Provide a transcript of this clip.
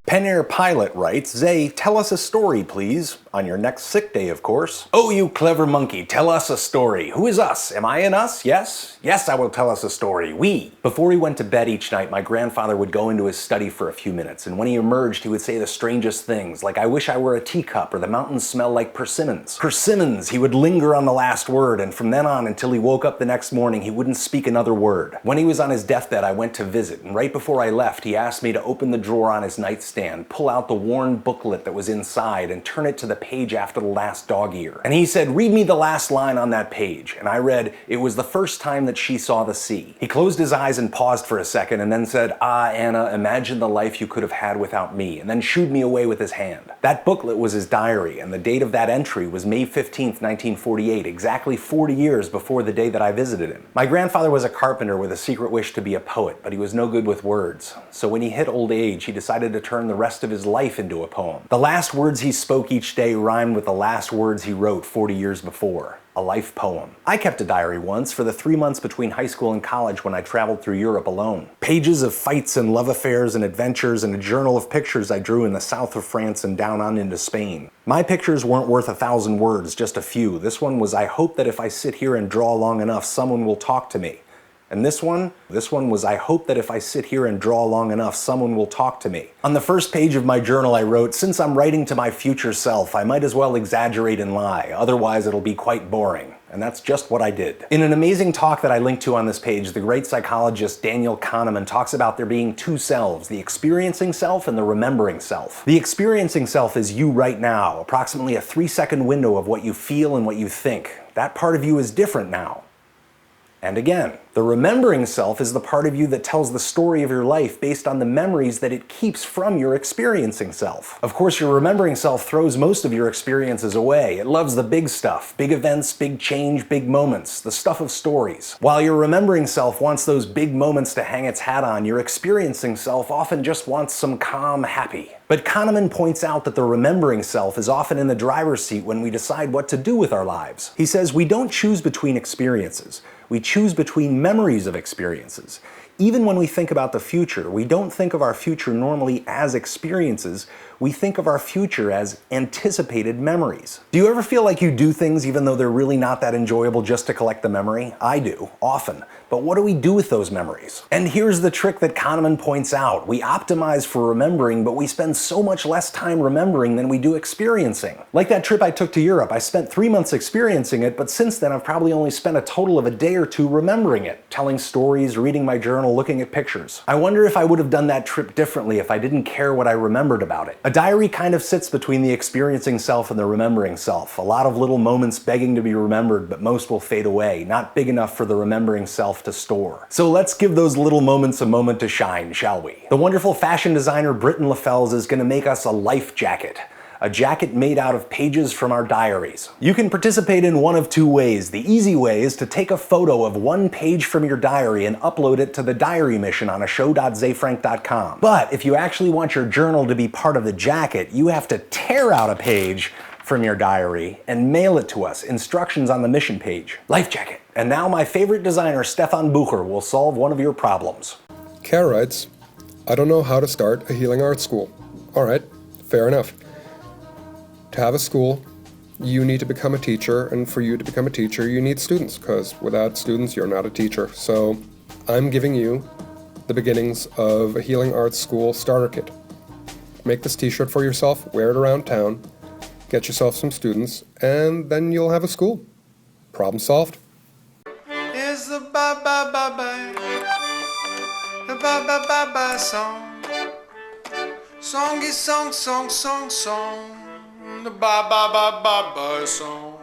Pen Air Pilot writes, Zay, tell us a story, please. On your next sick day, of course. Oh, you clever monkey, tell us a story. Who is us? Am I an us? Yes? Yes, I will tell us a story. We. Before he went to bed each night, my grandfather would go into his study for a few minutes, and when he emerged, he would say the strangest things, like, I wish I were a teacup, or the mountains smell like persimmons. Persimmons! He would linger on the last word, and from then on until he woke up the next morning, he wouldn't speak another word. When he was on his deathbed, I went to visit, and right before I left, he asked me to open the drawer on his nightstand, pull out the worn booklet that was inside, and turn it to the page after the last dog ear. And he said, read me the last line on that page. And I read, it was the first time that she saw the sea. He closed his eyes and paused for a second and then said, ah, Anna, imagine the life you could have had without me, and then shooed me away with his hand. That booklet was his diary, and the date of that entry was May 15th, 1948, exactly 40 years before the day that I visited him. My grandfather was a carpenter with a secret wish to be a poet, but he was no good with words. So when he hit old age, he decided to turn the rest of his life into a poem. The last words he spoke each day rhymed with the last words he wrote 40 years before. A life poem. I kept a diary once for the 3 months between high school and college when I traveled through Europe alone. Pages of fights and love affairs and adventures, and a journal of pictures I drew in the south of France and down on into Spain. My pictures weren't worth 1,000 words, just a few. This one was, I hope that if I sit here and draw long enough, someone will talk to me. And this one was, I hope that if I sit here and draw long enough, someone will talk to me. On the first page of my journal I wrote, since I'm writing to my future self, I might as well exaggerate and lie, otherwise it'll be quite boring. And that's just what I did. In an amazing talk that I linked to on this page, the great psychologist Daniel Kahneman talks about there being two selves, the experiencing self and the remembering self. The experiencing self is you right now, approximately a 3-second window of what you feel and what you think. That part of you is different now. And again, the remembering self is the part of you that tells the story of your life based on the memories that it keeps from your experiencing self. Of course, your remembering self throws most of your experiences away. It loves the big stuff, big events, big change, big moments, the stuff of stories. While your remembering self wants those big moments to hang its hat on, your experiencing self often just wants some calm happy. But Kahneman points out that the remembering self is often in the driver's seat when we decide what to do with our lives. He says we don't choose between experiences. We choose between memories of experiences. Even when we think about the future, we don't think of our future normally as experiences. We think of our future as anticipated memories. Do you ever feel like you do things even though they're really not that enjoyable just to collect the memory? I do, often. But what do we do with those memories? And here's the trick that Kahneman points out. We optimize for remembering, but we spend so much less time remembering than we do experiencing. Like that trip I took to Europe. I spent 3 months experiencing it, but since then I've probably only spent a total of a day or two remembering it, telling stories, reading my journal, looking at pictures. I wonder if I would have done that trip differently if I didn't care what I remembered about it. A diary kind of sits between the experiencing self and the remembering self. A lot of little moments begging to be remembered, but most will fade away, not big enough for the remembering self to store. So let's give those little moments a moment to shine, shall we? The wonderful fashion designer Britton Lefels is going to make us a life jacket. A jacket made out of pages from our diaries. You can participate in one of two ways. The easy way is to take a photo of one page from your diary and upload it to the diary mission on ashow.zayfrank.com. But if you actually want your journal to be part of the jacket, you have to tear out a page from your diary and mail it to us. Instructions on the mission page. Life jacket. And now my favorite designer, Stefan Bucher, will solve one of your problems. Kara writes, I don't know how to start a healing arts school. Alright, fair enough. To have a school, you need to become a teacher, and for you to become a teacher, you need students, because without students, you're not a teacher. So I'm giving you the beginnings of a healing arts school starter kit. Make this t-shirt for yourself, wear it around town, get yourself some students, and then you'll have a school. Problem solved. It's the bye-bye-bye-bye, the bye-bye-bye-bye song. Songy song, song, song, song, the bye-bye-bye-bye-bye song.